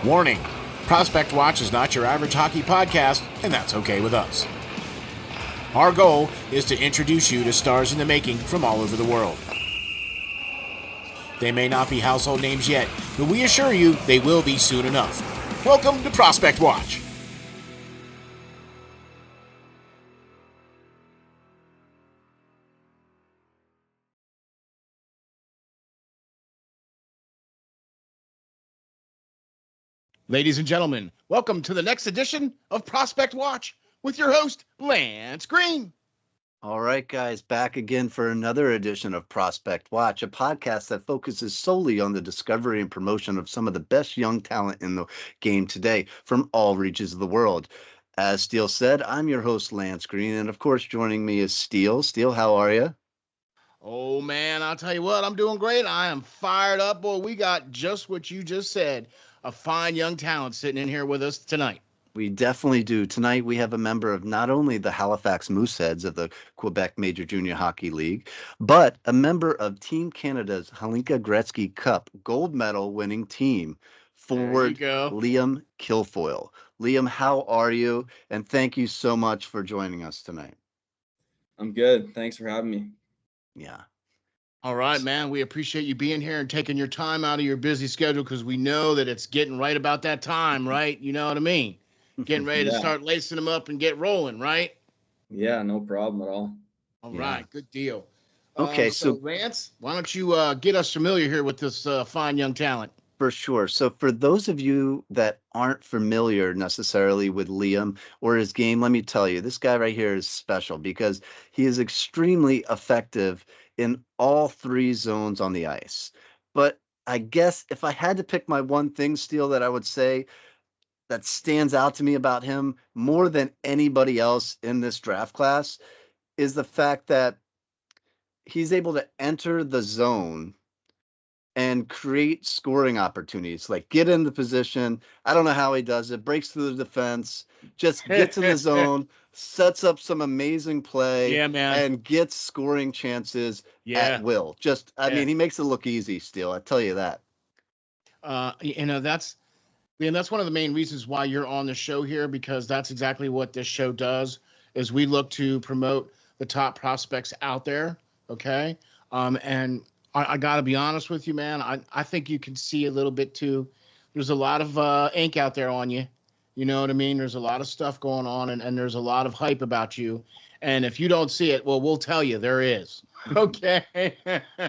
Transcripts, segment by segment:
Warning, Prospect Watch is not your average hockey podcast, and that's okay with us. Our goal is to introduce you to stars in the making from all over the world. They may not be household names yet, but we assure you they will be soon enough. Welcome to Prospect Watch. Ladies and gentlemen, welcome to the next edition of Prospect Watch with your host, Lance Green. All right, guys, back again for another edition of Prospect Watch, a podcast that focuses solely on the discovery and promotion of some of the best young talent in the game today from all regions of the world. As Steel said, I'm your host, Lance Green, and of course, joining me is Steel. Steel, how are you? Oh, man, I'll tell you what, I'm doing great. I am fired up, boy. We got just what you just said, a fine young talent sitting in here with us tonight. We definitely do. Tonight, we have a member of not only the Halifax MooseHeads of the Quebec Major Junior Hockey League, but a member of Team Canada's Hlinka Gretzky Cup gold medal winning team, forward Liam Kilfoil. Liam, how are you? And thank you so much for joining us tonight. I'm good. Thanks for having me. Yeah. All right, man. We appreciate you being here and taking your time out of your busy schedule because we know that it's getting right about that time, right? You know what I mean? Getting ready to start lacing them up and get rolling, right? Yeah, no problem at all. All right, good deal. Okay, so Lance, why don't you get us familiar here with this fine young talent? For sure. So for those of you that aren't familiar necessarily with Liam or his game, let me tell you, this guy right here is special because he is extremely effective in all three zones on the ice. But I guess if I had to pick my one thing, Steel, that I would say that stands out to me about him more than anybody else in this draft class is the fact that he's able to enter the zone and create scoring opportunities, like get in the position. I don't know how he does it, breaks through the defense, just gets in the zone, sets up some amazing play, and gets scoring chances at will. I mean, he makes it look easy still, I tell you that. That's one of the main reasons why you're on the show here, because that's exactly what this show does, is we look to promote the top prospects out there, okay? And I got to be honest with you, man. I think you can see a little bit too. There's a lot of ink out there on you. You know what I mean? There's a lot of stuff going on, and there's a lot of hype about you. And if you don't see it, well, we'll tell you there is. Okay.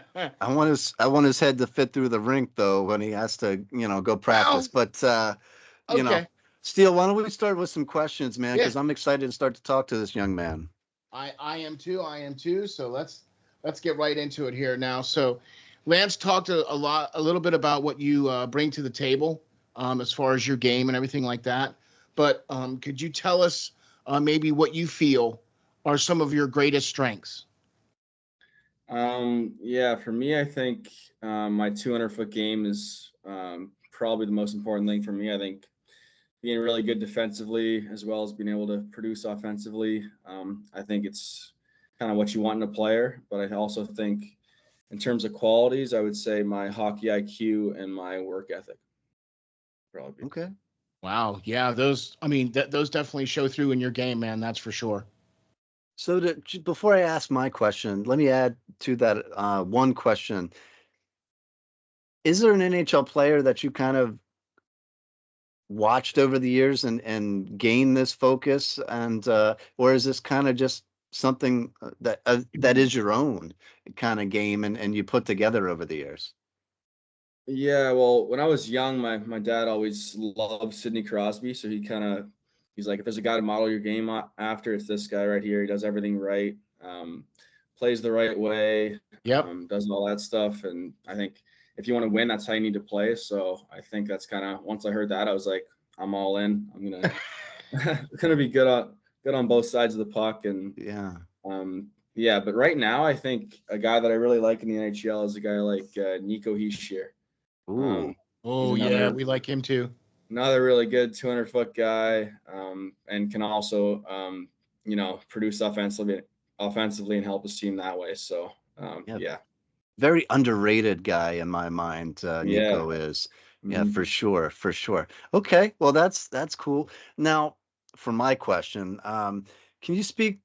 I want his head to fit through the rink though when he has to, go practice. But Steel, why don't we start with some questions, man? Because I'm excited to start to talk to this young man. I am too. So let's get right into it here now. So Lance talked a little bit about what you bring to the table as far as your game and everything like that. But could you tell us maybe what you feel are some of your greatest strengths? For me, I think my 200-foot game is probably the most important thing for me. I think being really good defensively as well as being able to produce offensively, I think it's kind of what you want in a player. But I also think in terms of qualities, I would say my hockey IQ and my work ethic. Probably. Okay. Wow. Yeah. Those definitely show through in your game, man. That's for sure. So before I ask my question, let me add to that one question. Is there an NHL player that you kind of watched over the years and gained this focus, and or is this kind of just something that is your own kind of game and you put together over the years? Yeah, well, when I was young, my dad always loved Sidney Crosby, so he's like, if there's a guy to model your game after, it's this guy right here. He does everything right, plays the right way, does all that stuff. And I think if you want to win, that's how you need to play. So I think that's kind of, once I heard that, I was like, I'm all in. I'm gonna be good on both sides of the puck. And but right now, I think a guy that I really like in the NHL is a guy like Nico Hischier. Ooh. We like him too. Another really good 200-foot guy, and can also, produce offensively and help his team that way. So, very underrated guy in my mind. Yeah. Nico is. Yeah, Mhm. for sure. Okay, well that's cool. Now, for my question, can you speak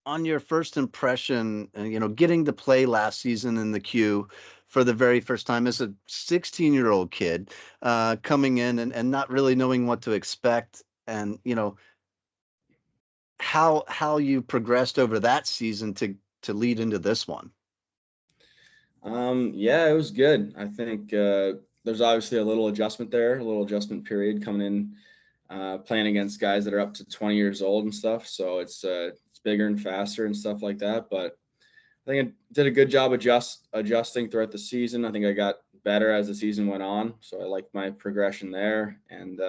on your first impression, getting to play last season in the Q for the very first time as a 16-year-old kid, coming in and not really knowing what to expect, and how you progressed over that season to lead into this one. Yeah, it was good. I think there's obviously a little adjustment there, a little adjustment period coming in, playing against guys that are up to 20 years old and stuff. So it's bigger and faster and stuff like that. But I think I did a good job adjusting throughout the season. I think I got better as the season went on. So I liked my progression there. And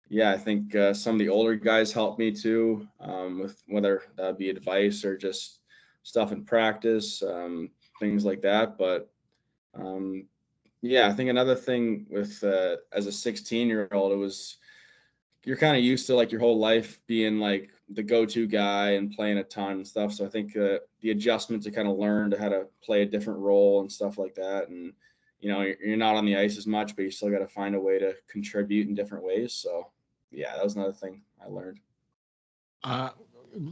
yeah, I think some of the older guys helped me too, with whether that be advice or just stuff in practice, things like that. But um, yeah, I think another thing with as a 16-year-old, it was you're kind of used to like your whole life being like the go-to guy and playing a ton and stuff. So I think the adjustment to kind of learn to how to play a different role and stuff like that, and you're not on the ice as much, but you still got to find a way to contribute in different ways. So yeah, that was another thing I learned.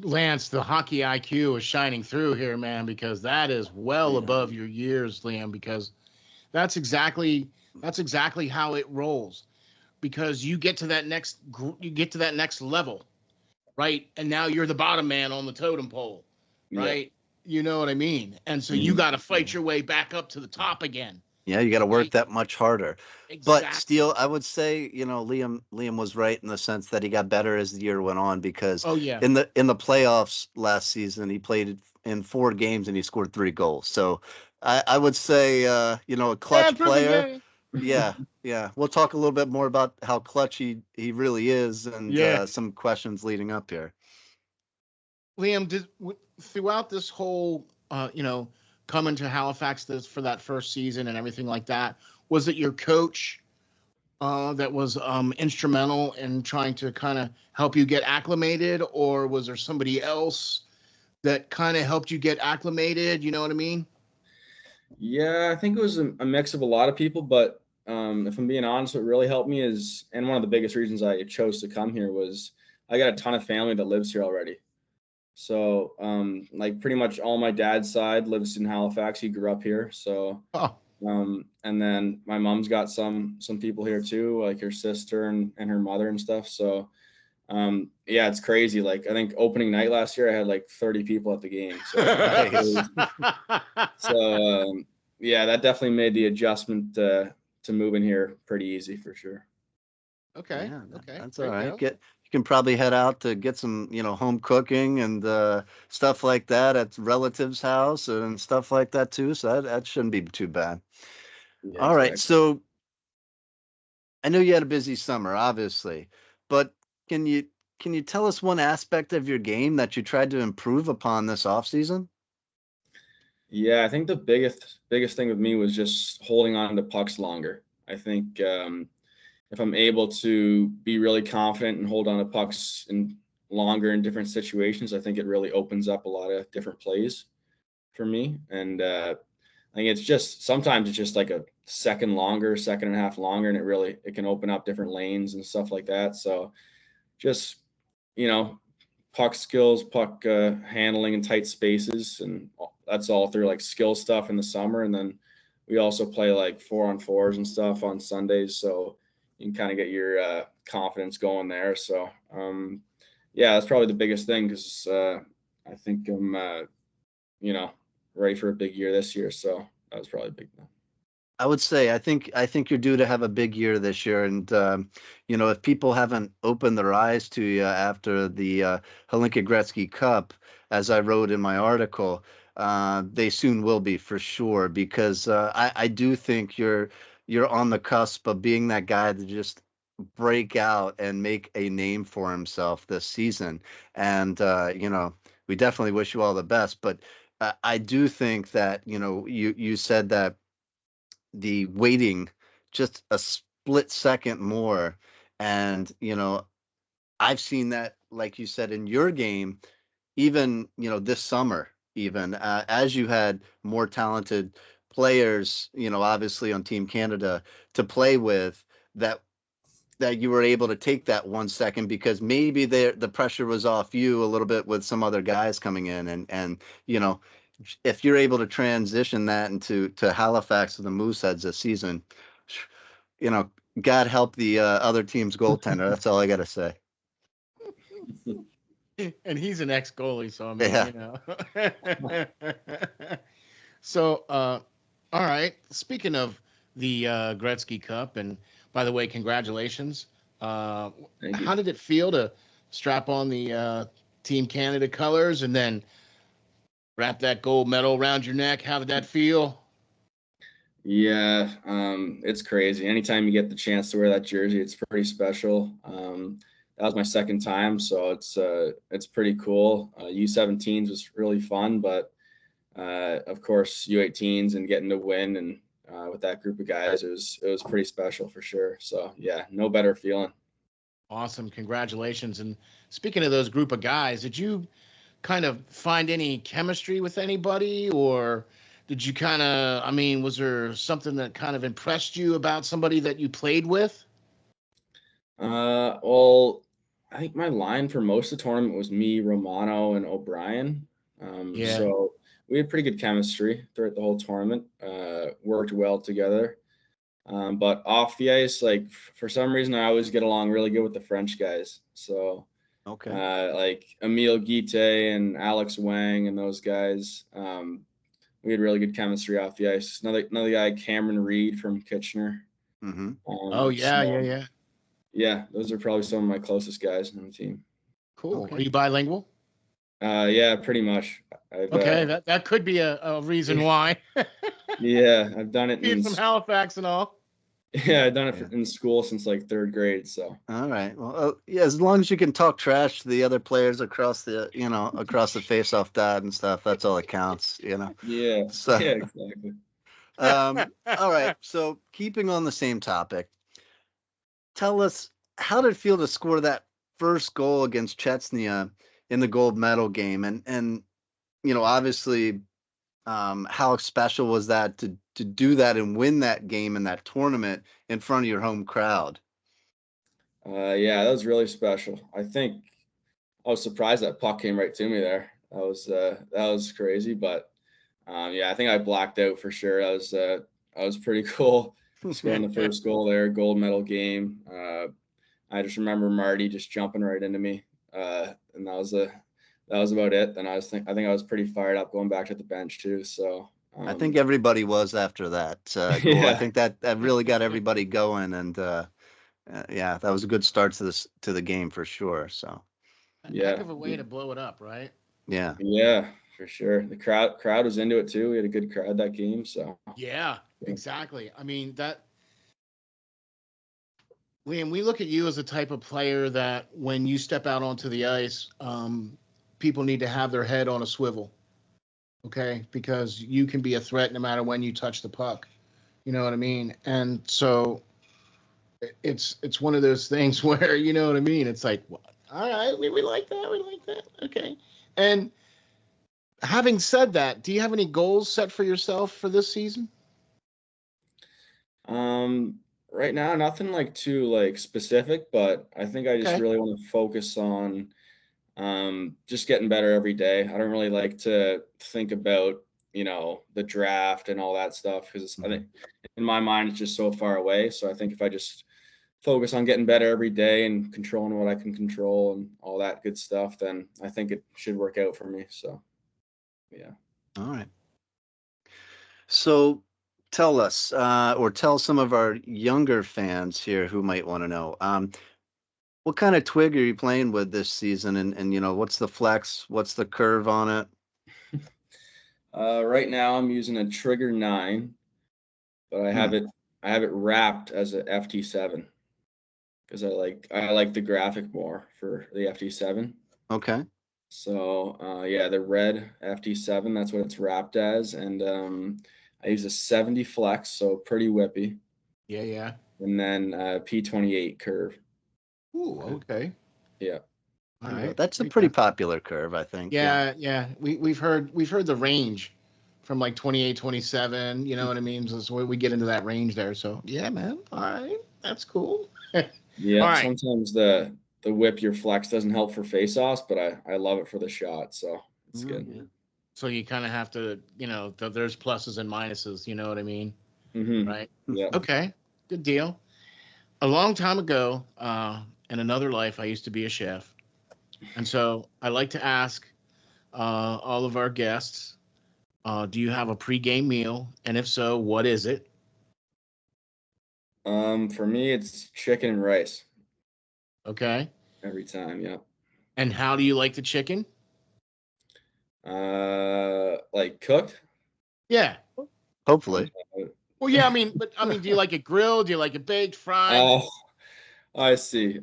Lance, the hockey IQ is shining through here, man, because that is well above your years, Liam, because that's exactly how it rolls. Because you get to that next level, right? And now you're the bottom man on the totem pole, right? Yeah. You know what I mean? And so you got to fight your way back up to the top again. Yeah, you got to work that much harder. Exactly. But still, I would say, Liam was right in the sense that he got better as the year went on, because in the playoffs last season, he played in 4 games and he scored 3 goals. So I would say, a clutch player. Yeah. We'll talk a little bit more about how clutch he really is, and some questions leading up here. Liam, throughout this whole, coming to Halifax for that first season and everything like that, was it your coach that was instrumental in trying to kind of help you get acclimated, or was there somebody else that kind of helped you get acclimated? You know what I mean? Yeah, I think it was a mix of a lot of people, but if I'm being honest, what really helped me is, and one of the biggest reasons I chose to come here was I got a ton of family that lives here already. So, like pretty much all my dad's side lives in Halifax. He grew up here. So, and then my mom's got some people here too, like her sister and her mother and stuff. So, yeah, it's crazy. Like I think opening night last year, I had like 30 people at the game. So, yeah, that definitely made the adjustment to moving here pretty easy for sure. Okay. Yeah, okay. That's all right. You can probably head out to get some, home cooking and stuff like that at relatives' house and stuff like that too. So that shouldn't be too bad. Yeah, all right. So I know you had a busy summer, obviously, but can you tell us one aspect of your game that you tried to improve upon this off season? Yeah, I think the biggest thing with me was just holding on to pucks longer. I think if I'm able to be really confident and hold on to pucks longer in different situations, I think it really opens up a lot of different plays for me. And I think sometimes it's just like a second and a half longer, and it can open up different lanes and stuff like that. So just, puck skills, puck handling in tight spaces, and that's all through like skill stuff in the summer. And then we also play like 4-on-4s and stuff on Sundays. So you can kind of get your confidence going there. So, yeah, that's probably the biggest thing, because I think I'm, ready for a big year this year. So that was probably a big thing. I would say I think you're due to have a big year this year, and if people haven't opened their eyes to you after the Hlinka Gretzky Cup, as I wrote in my article, they soon will be for sure, because I do think you're on the cusp of being that guy to just break out and make a name for himself this season, and we definitely wish you all the best. But I do think that you said that the waiting just a split second more, and I've seen that, like you said, in your game, even this summer, even as you had more talented players, obviously on Team Canada to play with, that you were able to take that 1 second because maybe the pressure was off you a little bit with some other guys coming in, and if you're able to transition that to Halifax with the Mooseheads this season, you know, God help the other team's goaltender. That's all I got to say. And he's an ex-goalie, so I mean, Yeah. So, all right. Speaking of the Gretzky Cup, and by the way, congratulations. Thank you. How did it feel to strap on the Team Canada colors and then wrap that gold medal around your neck? How did that feel? Yeah, it's crazy. Anytime you get the chance to wear that jersey, it's pretty special. That was my second time, so it's pretty cool. U17s was really fun, but of course U18s and getting to win and with that group of guys, it was pretty special for sure. So yeah, no better feeling. Awesome. Congratulations. And speaking of those group of guys, did you kind of find any chemistry with anybody, or did you was there something that kind of impressed you about somebody that you played with? Well, I think my line for most of the tournament was me, Romano, and O'Brien. Yeah. So we had pretty good chemistry throughout the whole tournament. Worked well together. But off the ice, like for some reason, I always get along really good with the French guys. So Okay. like Emile Guite and Alex Wang and those guys, we had really good chemistry off the ice. Another guy, Cameron Reed from Kitchener. Mm-hmm. Oh, yeah, So, yeah. yeah, those are probably some of my closest guys on the team. Cool. Okay. Are you bilingual? Yeah, pretty much. Okay, that could be a reason why. Yeah, I've done it Being from Halifax and all. Yeah, I've done it in school since like third grade. So. All right. Well, yeah, as long as you can talk trash to the other players across the face-off dot and stuff, that's all that counts. Yeah. So, Yeah, exactly. all right. So, keeping on the same topic, tell us, how did it feel to score that first goal against Chechnya in the gold medal game, and obviously, how special was that to do that and win that game in that tournament in front of your home crowd? Yeah, that was really special. I think I was surprised that puck came right to me there. That was crazy, but yeah, I think I blacked out for sure. That was pretty cool. Scoring the first goal there, gold medal game. I just remember Marty just jumping right into me, and that was about it. Then I think I was pretty fired up going back to the bench too. So I think everybody was after that goal. Yeah. I think that really got everybody going, and yeah, that was a good start to the game for sure. So Yeah. Heck of a way to blow it up, right? yeah. Yeah, for sure. The crowd was into it too. We had a good crowd that game. So Yeah, exactly. I mean, Liam, we look at you as a type of player that when you step out onto the ice, people need to have their head on a swivel, okay? Because you can be a threat no matter when you touch the puck. You know what I mean? And so it's one of those things where, you know what I mean? It's like, well, all right, we like that, okay. And having said that, do you have any goals set for yourself for this season? right now, nothing like too like specific, but I think I just Okay. really want to focus on just getting better every day. I don't really like to think about, the draft and all that stuff because I think in my mind it's just so far away. So I think if I just focus on getting better every day and controlling what I can control and all that good stuff, then I think it should work out for me. So, yeah. All right. So tell us, or tell some of our younger fans here who might want to know, what kind of twig are you playing with this season, and what's the flex, what's the curve on it? Right now I'm using a Trigger 9, but I have it wrapped as a FT7 because I like the graphic more for the FT7. Okay. So yeah, the red FT7, that's what it's wrapped as, and I use a 70 flex, so pretty whippy, Yeah. and then P28 curve. Ooh, okay. Yeah. All There you go. right. That's a There you pretty go. popular curve, I think. Yeah. We've heard the range from like 28, 27. You know what I mean? So we get into that range there. So yeah, man. All right, that's cool. All Yeah, right. sometimes the whip your flex doesn't help for face-offs, but I love it for the shot, so it's good. Yeah. So you kind of have to, there's pluses and minuses. You know what I mean? Mm-hmm. Right. Yeah. Okay. Good deal. A long time ago, in another life, I used to be a chef, and so I like to ask all of our guests, do you have a pregame meal? And if so, what is it? For me, it's chicken and rice Okay. every time. Yeah. And how do you like the chicken? Like cooked. Yeah. Hopefully. Well, yeah. Do you like it grilled? Do you like it baked, fried? Oh, I see.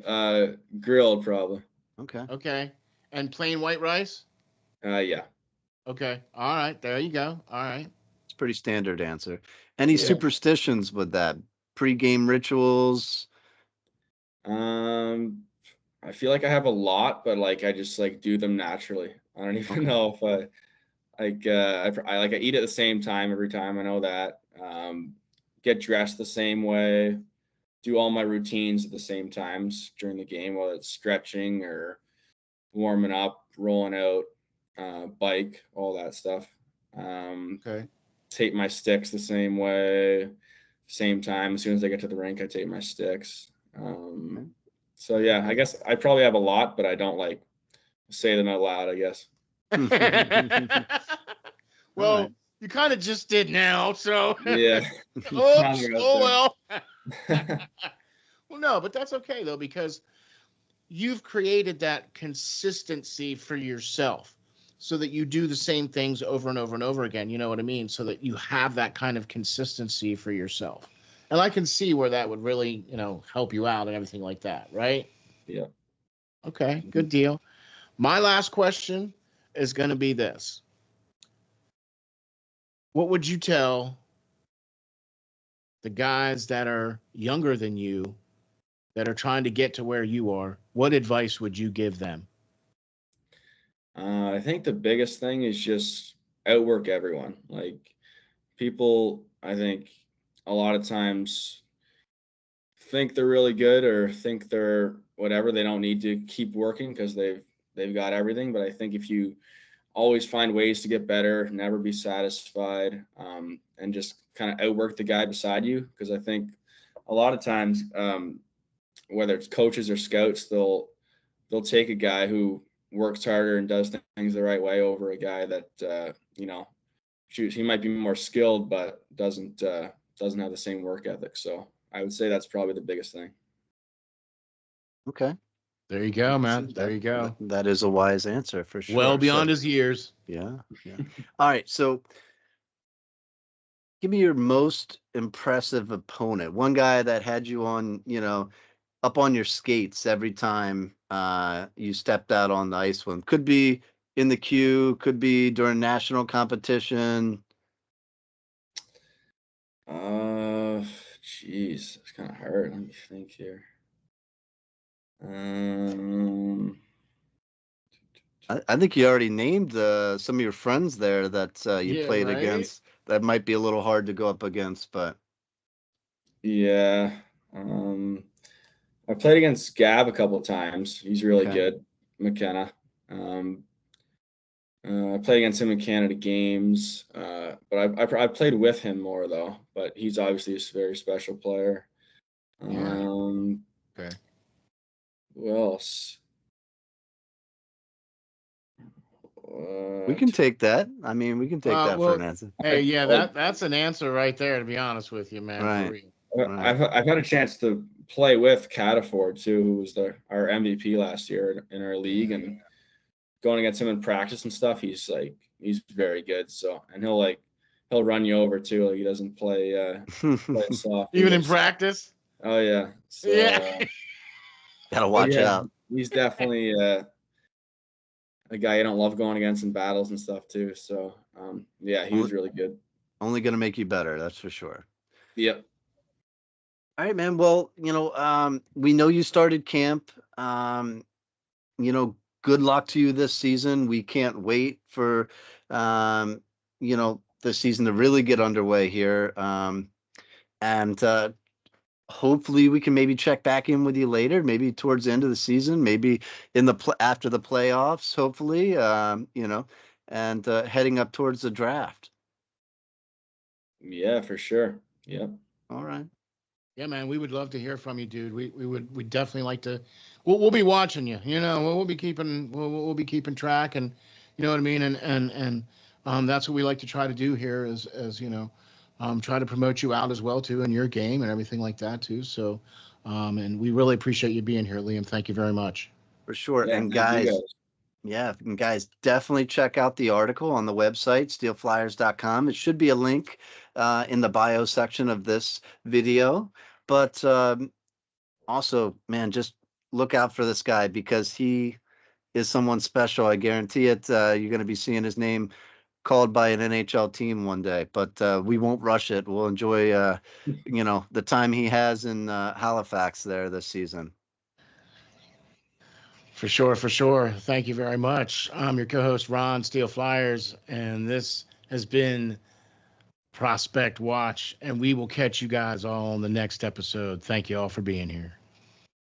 Grilled probably. Okay. Okay. And plain white rice? Yeah. Okay. All right. There you go. All right. It's a pretty standard answer. Any Yeah. superstitions with that? Pre-game rituals? I feel like I have a lot, but like I just like do them naturally. I don't even know if I eat at the same time every time. I know that. Get dressed the same way. Do all my routines at the same times during the game, whether it's stretching or warming up, rolling out, bike, all that stuff. Okay. Tape my sticks the same way, same time. As soon as I get to the rink, I tape my sticks. So yeah, I guess I probably have a lot, but I don't like say them out loud, I guess. Well, right. you kind of just did now, so Yeah. oops, oh well. Well, no, but that's okay though, because you've created that consistency for yourself so that you do the same things over and over and over again. You know what I mean? So that you have that kind of consistency for yourself. And I can see where that would really, help you out and everything like that, right? Yeah. Okay, good deal. My last question is going to be this. What would you tell the guys that are younger than you that are trying to get to where you are? What advice would you give them? I think the biggest thing is just outwork everyone. Like people, I think a lot of times think they're really good or think they're whatever. They don't need to keep working because they've got everything. But I think if you always find ways to get better, never be satisfied, and just kind of outwork the guy beside you, because I think a lot of times, whether it's coaches or scouts, they'll take a guy who works harder and does things the right way over a guy that he might be more skilled but doesn't have the same work ethic. So I would say that's probably the biggest thing. Okay. There you go, man. There you go. That is a wise answer for sure. Well beyond his years. Yeah. All right. So give me your most impressive opponent. One guy that had you on, up on your skates every time you stepped out on the ice with him. Could be in the queue, could be during national competition. Geez, it's kind of hard. Let me think here. I think you already named some of your friends there that you played right? against. That might be a little hard to go up against, but yeah. I played against Gab a couple of times. He's really good. McKenna. I played against him in Canada games, but I played with him more though. But he's obviously a very special player. Okay. Who else? we can take that. I mean, we can take that for an answer. Hey, yeah, that's an answer right there, to be honest with you, man. Right. For real. I've had a chance to play with Cataford too, who was our MVP last year in our league, and going against him in practice and stuff, he's very good. So, and he'll run you over too. Like he doesn't play soft. Even in practice. Oh yeah. So, yeah. Gotta watch out. He's definitely a guy you don't love going against in battles and stuff too. So yeah, he was really good. Only gonna make you better, that's for sure. Yep. All right, man. Well, we know you started camp. good luck to you this season. We can't wait for, the season to really get underway here. And hopefully we can maybe check back in with you later, maybe towards the end of the season, maybe in the after the playoffs, hopefully, and heading up towards the draft. Yeah, for sure. Yep. All right. Yeah, man, we would love to hear from you, dude. We'd definitely like to. We'll be watching you. We'll be keeping track, and you know what I mean. And that's what we like to try to do here, as try to promote you out as well too, in your game and everything like that too. So, and we really appreciate you being here, Liam. Thank you very much. For sure. Yeah, And thank you guys, yeah, and guys, definitely check out the article on the website, SteelFlyers.com. It should be a link in the bio section of this video. But also, man, just look out for this guy because he is someone special. I guarantee it. You're going to be seeing his name called by an NHL team one day, but we won't rush it. We'll enjoy, the time he has in Halifax there this season. For sure, for sure. Thank you very much. I'm your co-host, Ron, SteelFlyers, and this has been Prospect Watch, and we will catch you guys all on the next episode. Thank you all for being here.